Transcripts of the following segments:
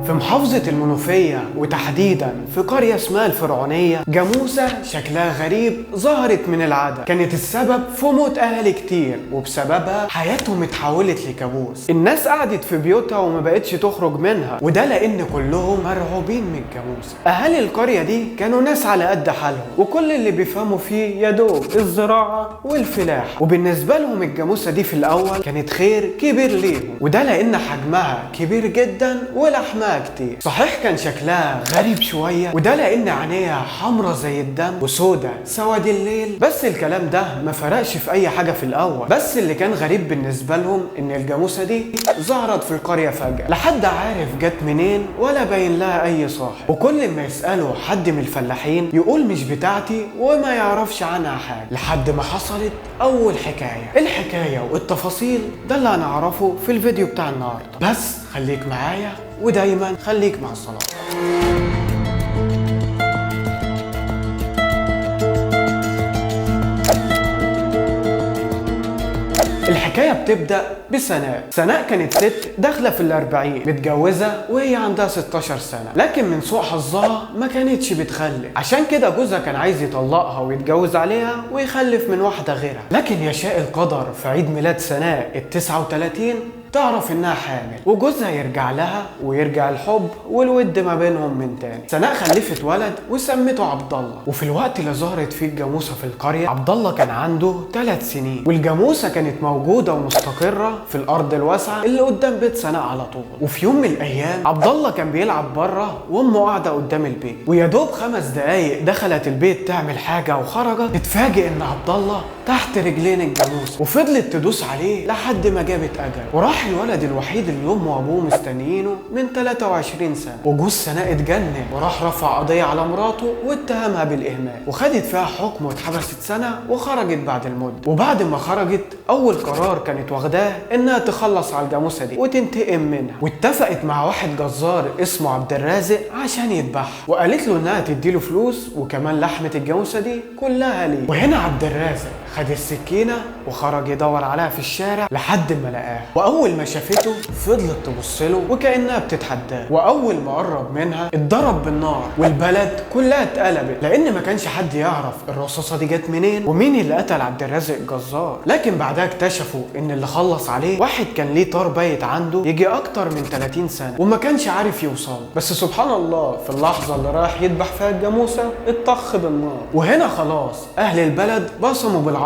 في محافظة المنوفية وتحديدا في قرية اسمها الفرعونية، جاموسة شكلها غريب ظهرت من العدم، كانت السبب في موت أهالي كتير، وبسببها حياتهم اتحولت لكابوس. الناس قعدت في بيوتها وما بقتش تخرج منها، وده لأن كلهم مرعوبين من الجاموسة. أهالي القرية دي كانوا ناس على قد حالهم، وكل اللي بيفهموا فيه يدوب الزراعة والفلاحة، وبالنسبة لهم الجاموسة دي في الأول كانت خير كبير ليهم، وده لأن حجمها كبير جدا ولحمها كتير. صحيح كان شكلها غريب شوية، وده لأن عينيها حمرا زي الدم وسودة سواد الليل، بس الكلام ده ما فرقش في أي حاجة في الأول. بس اللي كان غريب بالنسبة لهم إن الجاموسة دي ظهرت في القرية فجأة، لا حد عارف جت منين ولا باين لها أي صاحب، وكل ما يسألوا حد من الفلاحين يقول مش بتاعتي وما يعرفش عنها حاجة، لحد ما حصلت أول حكاية. الحكاية والتفاصيل ده اللي هنعرفه في الفيديو بتاع النهاردة، بس خليك معايا ودايما خليك مع الصلاة. الحكاية بتبدأ بسناء. سناء كانت ست داخلة في ال40، متجوزة وهي عندها 16 سنة، لكن من سوء حظها ما كانتش بتخلف، عشان كده جوزها كان عايز يطلقها ويتجوز عليها ويخلف من واحدة غيرها. لكن يشاء القدر في عيد ميلاد سناء ال39 تعرف انها حامل، وجوزها يرجع لها ويرجع الحب والود ما بينهم من تاني. سناء خلفت ولد وسمته عبد الله، وفي الوقت اللي ظهرت فيه الجاموسه في القريه عبد الله كان عنده 3 سنين، والجاموسه كانت موجوده ومستقره في الارض الواسعه اللي قدام بيت سناء على طول. وفي يوم من الايام عبد الله كان بيلعب بره وامه قاعده قدام البيت، ويا دوب 5 دقايق دخلت البيت تعمل حاجه وخرجت تتفاجئ ان عبد الله تحت رجلين الجاموسه، وفضلت تدوس عليه لحد ما جابت اجل. وراح الولد الوحيد اللي امه وابوه مستنيينه من 23 سنه، وجوز سناء اتجنن وراح رفع قضيه على مراته واتهمها بالاهمال، وخدت فيها حكم واتحبست سنه وخرجت بعد المده. وبعد ما خرجت اول قرار كانت واخداه انها تخلص على الجاموسه دي وتنتقم منها، واتفقت مع واحد جزار اسمه عبد الرازق عشان يذبحها، وقالت له انها تديله فلوس وكمان لحمه الجاموسه دي كلها ليه. وهنا عبد الرازق خد السكينه وخرج يدور عليها في الشارع لحد ما لقاها، واول ما شافته فضلت تبص له وكانها بتتحداه، واول ما قرب منها اتضرب بالنار، والبلد كلها اتقلبت لان ما كانش حد يعرف الرصاصه دي جت منين ومين اللي قتل عبد الرازق الجزار. لكن بعدها اكتشفوا ان اللي خلص عليه واحد كان ليه طار بايت عنده يجي اكتر من 30 سنه وما كانش عارف يوصل، بس سبحان الله في اللحظه اللي راح يذبح فيها الجاموسه اتطخ بالنار. وهنا خلاص اهل البلد بصموا بالعشره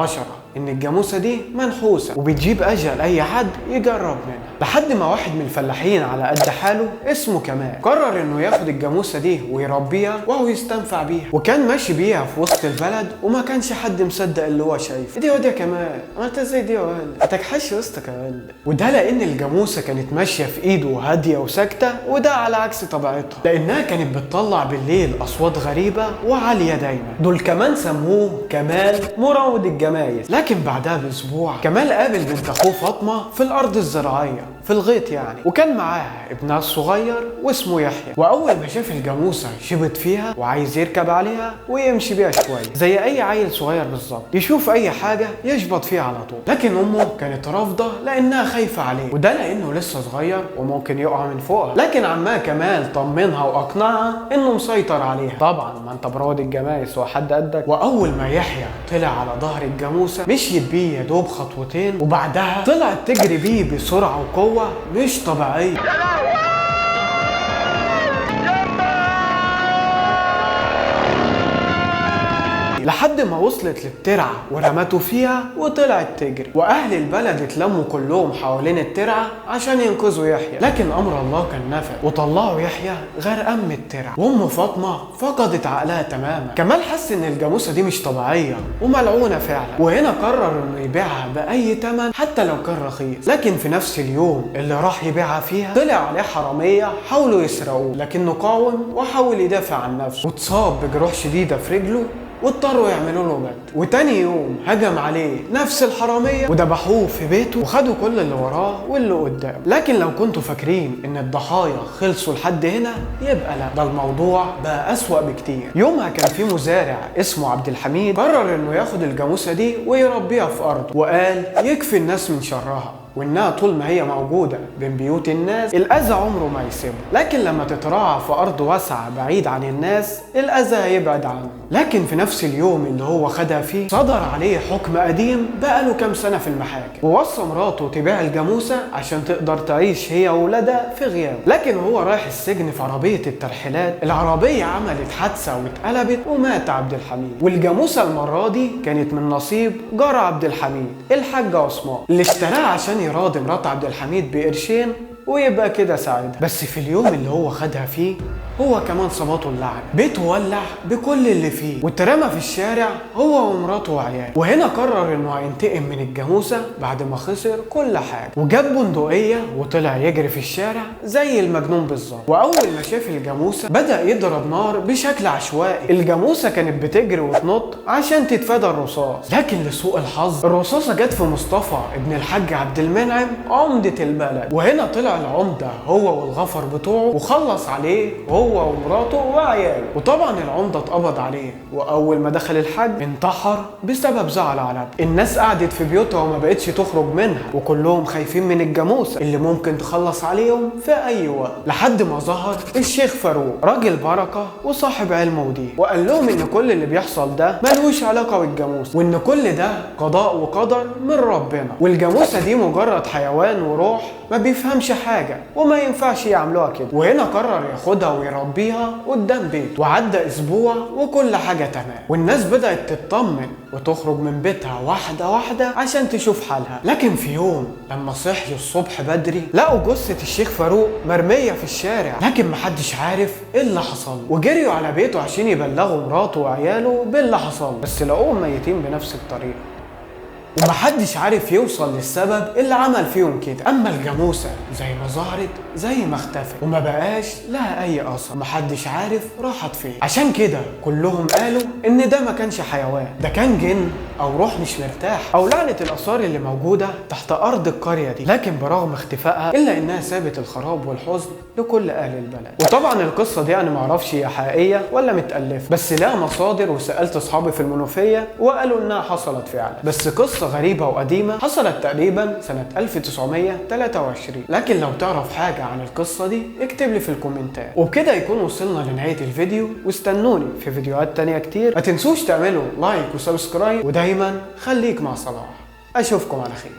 ان الجاموسه دي منحوسه وبتجيب اجل اي حد يجرب منها، لحد ما واحد من الفلاحين على قد حاله اسمه كمال قرر انه ياخد الجاموسه دي ويربيها وهو يستنفع بيها، وكان ماشي بيها في وسط البلد وما كانش حد مصدق اللي هو شايفه. دي واد يا كمال، انت ازاي دي يا ولد؟ هتكحش وسطك يا ولد. وده لان الجاموسه كانت ماشيه في ايده هاديه وساكته، وده على عكس طبيعتها لانها كانت بتطلع بالليل اصوات غريبه وعاليه دايما. دول كمان سموه كمال مراود الجمايز. لكن بعدها باسبوع كمال قابل بنت اخوه فاطمه في الارض الزراعيه في الغيط يعني، وكان معاها ابنها الصغير واسمه يحيى. واول ما شاف الجاموسه شبط فيها وعايز يركب عليها ويمشي بيها شويه زي اي عيل صغير بالظبط، يشوف اي حاجه يشبط فيها على طول. لكن امه كانت رافضه لانها خايفه عليه، وده لانه لسه صغير وممكن يقع من فوقها. لكن عمها كمال طمنها واقنعها انه مسيطر عليها، طبعا ما انت برود الجمايس وحد قدك. واول ما يحيى طلع على ظهر الجاموسه مشيت بيه يا دوب خطوتين، وبعدها طلعت تجري بيه بسرعه وقوه مش طبيعيه. لحد ما وصلت للترعه ورمته فيها وطلعت تجري، واهل البلد اتلموا كلهم حوالين الترعه عشان ينقذوا يحيى. لكن امر الله كان نفذ وطلعوا يحيى غرقان من الترعه، وام فاطمه فقدت عقلها تماما. كمال حس ان الجاموسه دي مش طبيعيه وملعونه فعلا، وهنا قرر انه يبيعها باي ثمن حتى لو كان رخيص. لكن في نفس اليوم اللي راح يبيعها فيها طلع عليه حراميه حاولوا يسرقوه، لكنه قاوم وحاول يدافع عن نفسه، واتصاب بجروح شديده في رجله واضطروا يعملوا له بد. وتاني يوم هجم عليه نفس الحراميه وذبحوه في بيته وخدوا كل اللي وراه واللي قدامه. لكن لو كنتوا فاكرين ان الضحايا خلصوا لحد هنا يبقى لا، ده الموضوع بقى اسوأ بكتير. يومها كان في مزارع اسمه عبد الحميد قرر انه ياخد الجاموسه دي ويربيها في ارضه، وقال يكفي الناس من شرها، وانها طول ما هي موجودة بين بيوت الناس الاذى عمره ما يسيبه، لكن لما تتراعى في ارض واسعة بعيد عن الناس الاذى هيبعد عنه. لكن في نفس اليوم اللي هو خدها فيه صدر عليه حكم قديم بقاله كام سنة في المحاكم، ووصى مراته تبيع الجاموسة عشان تقدر تعيش هي وولادها في غيابه. لكن وهو رايح السجن في عربية الترحيلات العربية عملت حادثة واتقلبت ومات عبد الحميد، والجاموسة المرة دي كانت من نصيب جار عبد الحميد الحاج عثمان اللي اشتراها عشان يراضي مرات عبد الحميد بقرشين ويبقى كده سعيد. بس في اليوم اللي هو خدها فيه هو كمان صباته اللعنة، بيته ولع بكل اللي فيه واترمى في الشارع هو ومراته وعياله. وهنا قرر انه هينتقم من الجاموسة بعد ما خسر كل حاجة، وجاب بندقية وطلع يجري في الشارع زي المجنون بالظبط. واول ما شاف الجاموسة بدأ يضرب نار بشكل عشوائي. الجاموسة كانت بتجري وتنط عشان تتفادى الرصاص، لكن لسوء الحظ الرصاصة جت في مصطفى ابن الحاج عبد المنعم عمدة البلد. وهنا طلع العمدة هو والغفر بتوعه وخلص عليه هو ومراته وعياله. وطبعا العمدة اتقبض عليه، واول ما دخل الحج انتحر بسبب زعل على ابنه. الناس قعدت في بيوتها وما بقتش تخرج منها، وكلهم خايفين من الجاموسة اللي ممكن تخلص عليهم في اي وقت، لحد ما ظهر الشيخ فاروق راجل بركة وصاحب علم ودين، وقال لهم ان كل اللي بيحصل ده ملوش علاقة بالجاموسة، وان كل ده قضاء وقدر من ربنا، والجاموسة دي مجرد حيوان وروح ما بيفهمش حاجة وما ينفعش يعملوها كده. وهنا قرر ياخدها ويربيها قدام بيته. وعدى اسبوع وكل حاجة تمام، والناس بدأت تطمن وتخرج من بيتها واحدة واحدة عشان تشوف حالها. لكن في يوم لما صحيوا الصبح بدري لقوا جثة الشيخ فاروق مرمية في الشارع، لكن محدش عارف ايه اللي حصل. وجريوا على بيته عشان يبلغوا مراته وعياله باللي حصل، بس لقوهم ميتين بنفس الطريقة، ومحدش عارف يوصل للسبب اللي عمل فيهم كده. اما الجاموسة زي ما ظهرت زي ما اختفت وما بقاش لها اي اثر، محدش عارف راحت فين. عشان كده كلهم قالوا ان ده ما كانش حيوان، ده كان جن او روح مش مرتاح او لعنة الاثار اللي موجودة تحت ارض القرية دي. لكن برغم اختفائها الا انها سابت الخراب والحزن لكل اهل البلد. وطبعا القصة دي انا معرفش هي حقيقية ولا متألفة، بس لها مصادر وسألت اصحابي في المنوفية وقالوا انها حصلت فعلا، بس قصة غريبة وقديمة حصلت تقريبا سنة 1923. لكن لو تعرف حاجة عن القصة دي اكتب لي في الكومنتات. وبكده يكون وصلنا لنهاية الفيديو، واستنوني في فيديوهات تانية كتير. ما تنسوش تعملوا لايك وسبسكرايب، ودايما خليك مع صلاح. اشوفكم على خير.